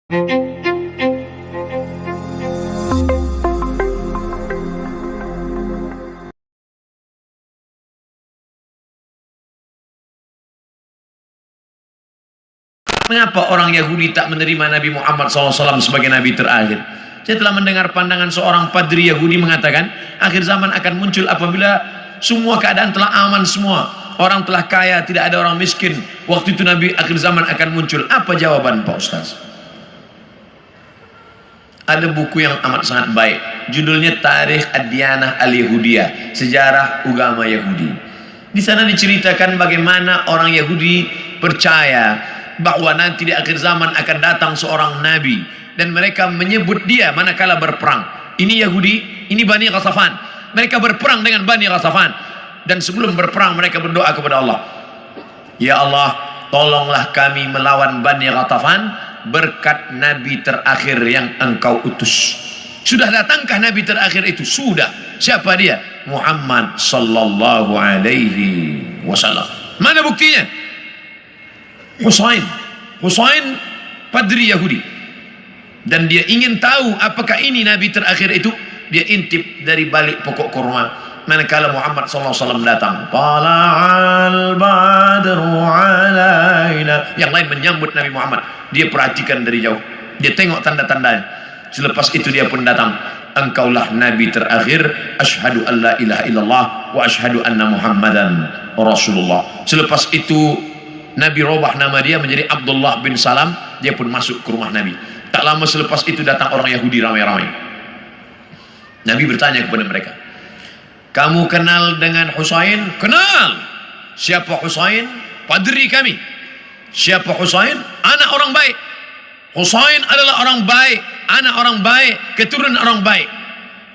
Mengapa orang Yahudi tak menerima Nabi Muhammad SAW sebagai Nabi terakhir? Saya telah mendengar pandangan seorang padri Yahudi mengatakan, akhir zaman akan muncul apabila semua keadaan telah aman semua. Orang telah kaya, tidak ada orang miskin. Waktu itu Nabi akhir zaman akan muncul. Apa jawaban Pak Ustaz? Ada buku yang amat sangat baik. Judulnya Tarikh Ad-Diyanah Al-Yahudiyah, Sejarah Agama Yahudi. Di sana diceritakan bagaimana orang Yahudi percaya bahwa nanti di akhir zaman akan datang seorang nabi dan mereka menyebut dia manakala berperang. Ini Yahudi, ini Bani Ghatafan. Mereka berperang dengan Bani Ghatafan dan sebelum berperang mereka berdoa kepada Allah, ya Allah, tolonglah kami melawan Bani Ghatafan berkat nabi terakhir yang engkau utus. Sudah datangkah nabi terakhir itu? Sudah. Siapa dia? Muhammad sallallahu alaihi wasallam. Mana buktinya? Husain padri Yahudi, dan dia ingin tahu apakah ini nabi terakhir itu. Dia intip dari balik pokok kurma manakala Muhammad SAW datang. Tala'al badru alaina. Yang lain menyambut Nabi Muhammad, dia perhatikan dari jauh, dia tengok tanda-tandanya. Selepas itu dia pun datang. Engkaulah nabi terakhir. Asyhadu an la ilaha illallah wa asyhadu anna Muhammadan Rasulullah. Selepas itu Nabi robah nama dia menjadi Abdullah bin Salam. Dia pun masuk ke rumah Nabi. Tak lama selepas itu datang orang Yahudi ramai-ramai. Nabi bertanya kepada mereka, kamu kenal dengan Husain? Kenal. Siapa Husain? Padri kami. Siapa Husain? Anak orang baik. Husain adalah orang baik, anak orang baik, keturunan orang baik.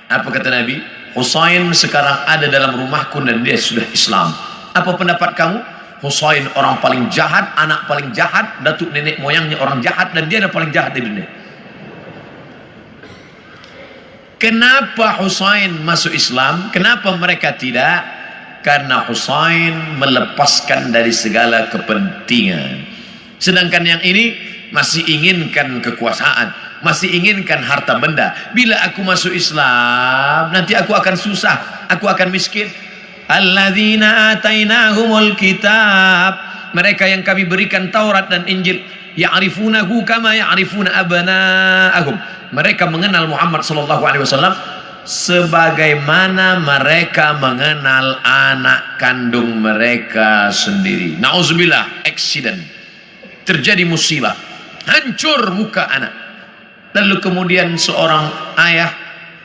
Apa kata Nabi? Husain sekarang ada dalam rumahku dan dia sudah Islam. Apa pendapat kamu? Husain orang paling jahat, anak paling jahat, datuk nenek moyangnya orang jahat, dan dia yang paling jahat di dunia. Kenapa Husain masuk Islam? Kenapa mereka tidak? Karena Husain melepaskan dari segala kepentingan. Sedangkan yang ini masih inginkan kekuasaan, masih inginkan harta benda. Bila aku masuk Islam, nanti aku akan susah, aku akan miskin. Alladzina atainahumul kitab, mereka yang kami berikan Taurat dan Injil, ya'rifunahu kama ya'rifuna abna'ahum. Mereka mengenal Muhammad sallallahu alaihi wasallam sebagaimana mereka mengenal anak kandung mereka sendiri. Nauzubillah, accident, terjadi musibah, hancur muka anak. Lalu kemudian seorang ayah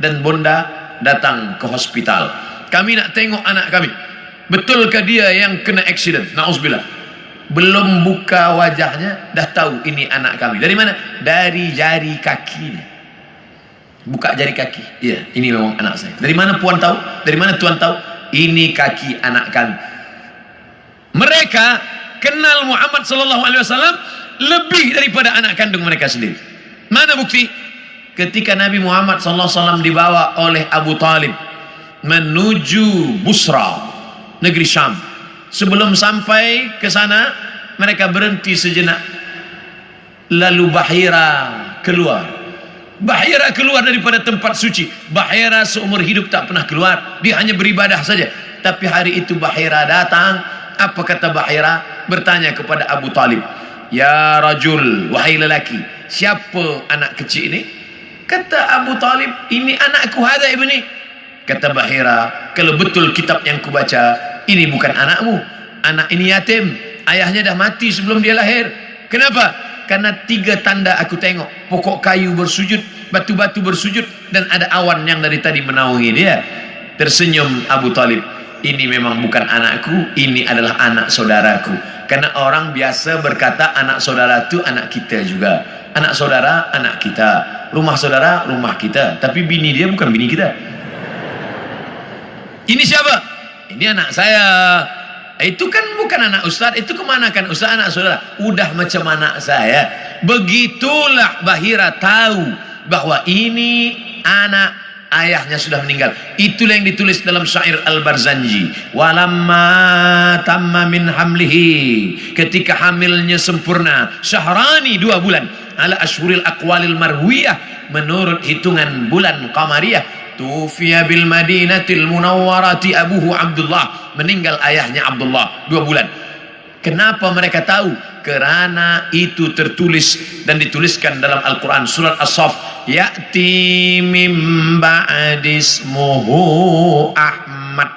dan bunda datang ke hospital. Kami nak tengok anak kami. Betulkah dia yang kena accident? Nauzubillah. Belum buka wajahnya dah tahu ini anak kami. Dari mana? Dari jari kakinya. Buka jari kaki. Ya, ini memang anak saya. Dari mana puan tahu? Dari mana tuan tahu? Ini kaki anak kami. Mereka kenal Muhammad sallallahu alaihi wasallam lebih daripada anak kandung mereka sendiri. Mana bukti? Ketika Nabi Muhammad sallallahu alaihi wasallam dibawa oleh Abu Talib menuju Busra, negeri Syam. Sebelum sampai ke sana, mereka berhenti sejenak. Lalu Bahira keluar. Bahira keluar daripada tempat suci. Bahira seumur hidup tak pernah keluar. Dia hanya beribadah saja. Tapi hari itu Bahira datang. Apa kata Bahira? Bertanya kepada Abu Talib, ya rajul, wahai lelaki, siapa anak kecil ini? Kata Abu Talib, ini anakku, hadha ibni. Kata Bahira, kalau betul kitab yang kubaca, ini bukan anakmu. Anak ini yatim, ayahnya dah mati sebelum dia lahir. Kenapa? Karena 3 tanda aku tengok. Pokok kayu bersujud, batu-batu bersujud, dan ada awan yang dari tadi menaungi dia. Tersenyum Abu Talib, ini memang bukan anakku, ini adalah anak saudaraku. Karena orang biasa berkata anak saudara itu anak kita juga. Anak saudara, anak kita. Rumah saudara, rumah kita. Tapi bini dia bukan bini kita. Ini siapa? Ini anak saya. Itu kan bukan anak ustaz. Itu kemana kan ustaz, anak saudara? Udah macam anak saya. Begitulah Bahira tahu bahwa ini anak ayahnya sudah meninggal. Itulah yang ditulis dalam syair Al-Barzanji. Walamma tamma min hamlihi, ketika hamilnya sempurna, syahrani 2 bulan, ala ashhuril aqwalil marwiyah, menurut hitungan bulan qamariyah, tufiya bil madinatil munawwarati abuhu Abdullah, meninggal ayahnya Abdullah 2 bulan. Kenapa mereka tahu? Karena itu tertulis dan dituliskan dalam Al-Quran surat As-Saff, ya'ti mim ba'dismuhu Ahmad,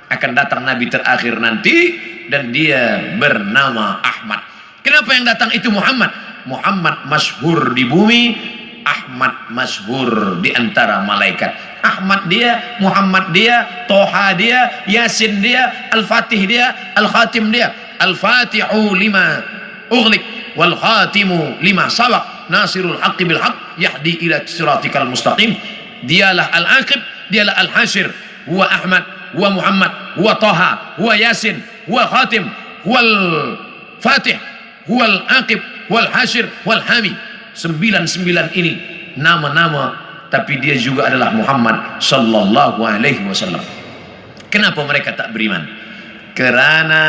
akan datang nabi terakhir nanti dan dia bernama Ahmad. Kenapa yang datang itu Muhammad? Muhammad masyhur di bumi, Ahmad masyhur di antara malaikat. Ahmad dia, Muhammad dia, Toha dia, Yasin dia, Al-Fatih dia, Al-Khatim dia. Al-Fatihu lima ughliq wal khatimu lima sabaq, nasirul haqqi bil haqq, yahdi ila siratikal mustaqim. Dialah al-aqib, dialah al-hasyir, huwa Ahmad, huwa Muhammad, huwa Taha, huwa Yasin, huwa Khatim, huwa al-Fatih, huwa al-aqib, huwa al-hasyir, huwa al-hami. 99 ini nama-nama, tapi dia juga adalah Muhammad sallallahu alaihi wasallam. Kenapa mereka tak beriman? Karena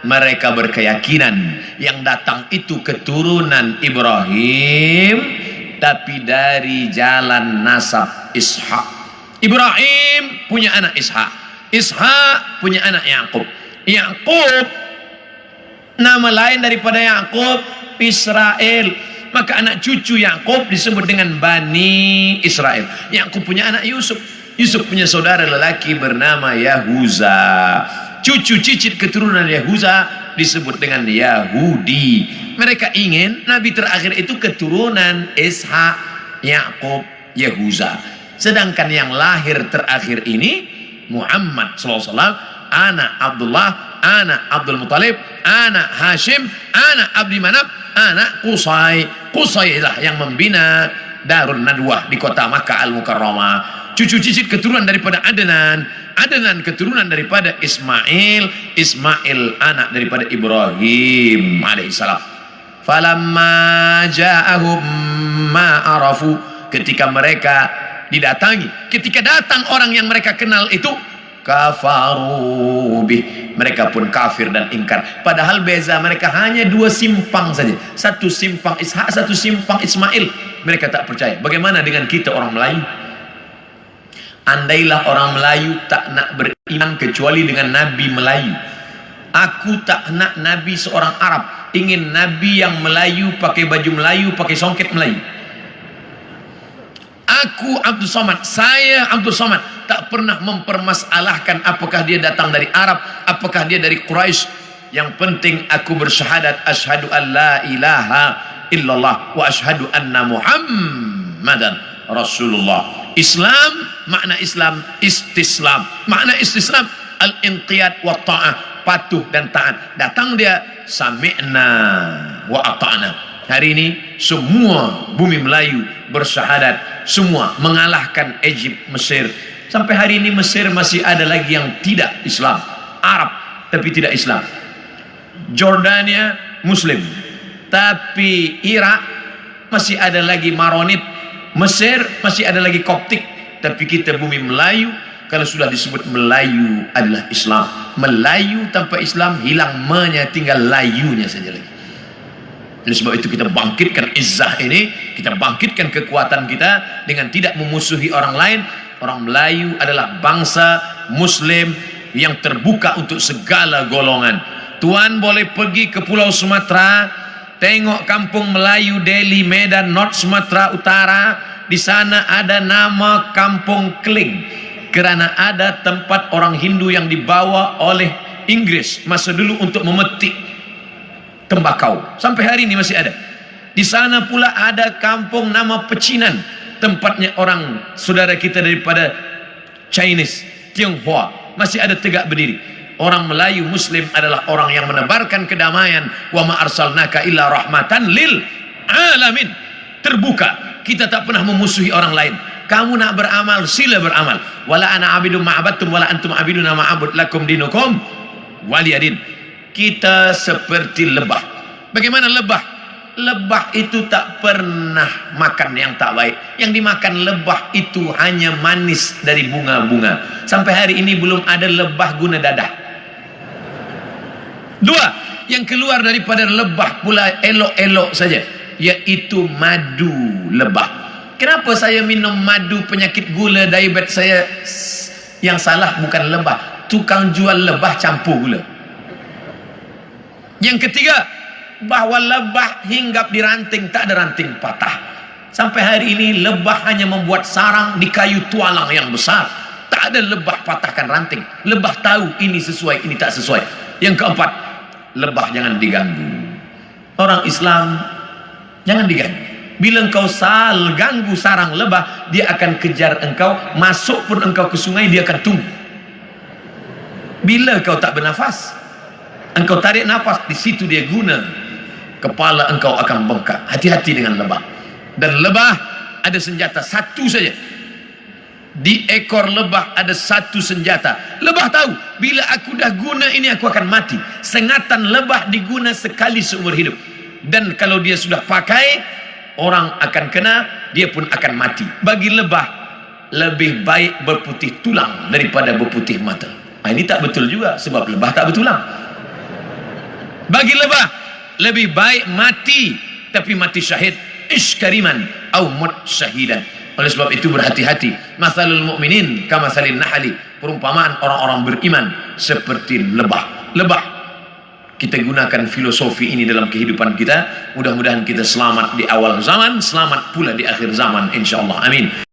mereka berkeyakinan yang datang itu keturunan Ibrahim, tapi dari jalan nasab Ishak. Ibrahim punya anak Ishak, Ishak punya anak Yakub. Yakub, nama lain daripada Yakub Israel, maka anak cucu Yakub disebut dengan Bani Israel. Yakub punya anak Yusuf, Yusuf punya saudara lelaki bernama Yahuza. Cucu cicit keturunan Yahuza disebut dengan Yahudi. Mereka ingin nabi terakhir itu keturunan Ishak, Yakub, Yahuza. Sedangkan yang lahir terakhir ini Muhammad SAW, anak Abdullah, anak Abdul Muttalib, anak Hashim, anak Abdi Manaf, anak Qusay. Qusay lah yang membina Darun Nadwah di kota Makkah Al-Mukarramah. Cucu cicit keturunan daripada Adnan, Adnan keturunan daripada Ismail, Ismail anak daripada Ibrahim alaihissalam. Falamma ja'ahum ma arafu, ketika mereka didatangi, ketika datang orang yang mereka kenal itu, kafaru bih, mereka pun kafir dan ingkar. Padahal beza mereka hanya 2 simpang saja, satu simpang Ishak, satu simpang Ismail. Mereka tak percaya. Bagaimana dengan kita orang Melayu? Andailah orang Melayu tak nak beriman kecuali dengan Nabi Melayu. Aku tak nak Nabi seorang Arab, ingin Nabi yang Melayu, pakai baju Melayu, pakai songket Melayu. Aku Abdul Somad, saya Abdul Somad, tak pernah mempermasalahkan apakah dia datang dari Arab, apakah dia dari Quraisy. Yang penting aku bersyahadat asyhadu an la ilaha illallah wa asyhadu anna Muhammadan Rasulullah. Islam, makna Islam istislam, makna istislam al-inqiyad wa ta'ah, patuh dan taat. Datang dia sami'na wa ata'na. Hari ini semua bumi Melayu bersyahadat, semua mengalahkan Egypt, Mesir. Sampai hari ini Mesir masih ada lagi yang tidak Islam, Arab tapi tidak Islam. Jordania Muslim, tapi Irak masih ada lagi Maronit. Mesir masih ada lagi Koptik, tapi kita bumi Melayu, kalau sudah disebut Melayu adalah Islam. Melayu tanpa Islam hilang me-nya, tinggal layunya saja lagi. Oleh sebab itu kita bangkitkan izzah ini, kita bangkitkan kekuatan kita dengan tidak memusuhi orang lain. Orang Melayu adalah bangsa Muslim yang terbuka untuk segala golongan. Tuan boleh pergi ke Pulau Sumatera, tengok kampung Melayu Deli, Medan, North Sumatera Utara. Di sana ada nama Kampung Kling, karena ada tempat orang Hindu yang dibawa oleh Inggris masa dulu untuk memetik tembakau. Sampai hari ini masih ada. Di sana pula ada kampung nama Pecinan, tempatnya orang saudara kita daripada Chinese, Tionghoa, masih ada tegak berdiri. Orang Melayu Muslim adalah orang yang menebarkan kedamaian. Wa ma arsalnaka illa rahmatan lil alamin. Terbuka, kita tak pernah memusuhi orang lain. Kamu nak beramal, sila beramal. Wala ana abidum ma'abattum wala antum abiduna ma'abud lakum dinukum waliyadin. Kita seperti lebah. Bagaimana lebah? lebah itu tak pernah makan yang tak baik. Yang dimakan lebah itu hanya manis dari bunga-bunga. Sampai hari ini belum ada lebah guna dadah. Dua, yang keluar daripada lebah pula elok-elok saja, yaitu madu lebah. Kenapa saya minum madu penyakit gula, diabetes saya? Yang salah bukan lebah, tukang jual lebah campur gula. Yang ketiga, bahwa lebah hinggap di ranting, tak ada ranting patah. Sampai hari ini lebah hanya membuat sarang di kayu tualang yang besar. Tak ada lebah patahkan ranting. Lebah tahu ini sesuai, ini tak sesuai. Yang keempat, lebah jangan diganggu. Orang Islam jangan diganggu. Bila engkau ganggu sarang lebah, dia akan kejar engkau. Masuk pun engkau ke sungai, dia akan tunggu. Bila kau tak bernafas, engkau tarik nafas, di situ dia guna. Kepala engkau akan bengkak. Hati-hati dengan lebah. Dan lebah ada senjata satu saja. Di ekor lebah ada satu senjata. Lebah tahu, bila aku dah guna ini aku akan mati. Sengatan lebah diguna sekali seumur hidup. Dan kalau dia sudah pakai, orang akan kena, dia pun akan mati. Bagi lebah, lebih baik berputih tulang daripada berputih mata. Ini tak betul juga, sebab lebah tak bertulang. Bagi lebah, lebih baik mati, tapi mati syahid, iskariman au mut syahidan. Oleh sebab itu berhati-hati. Mathalul mu'minin kamathalin nahli. Perumpamaan orang-orang beriman seperti lebah. Lebah, kita gunakan filosofi ini dalam kehidupan kita. Mudah-mudahan kita selamat di awal zaman, selamat pula di akhir zaman, insyaallah. Amin.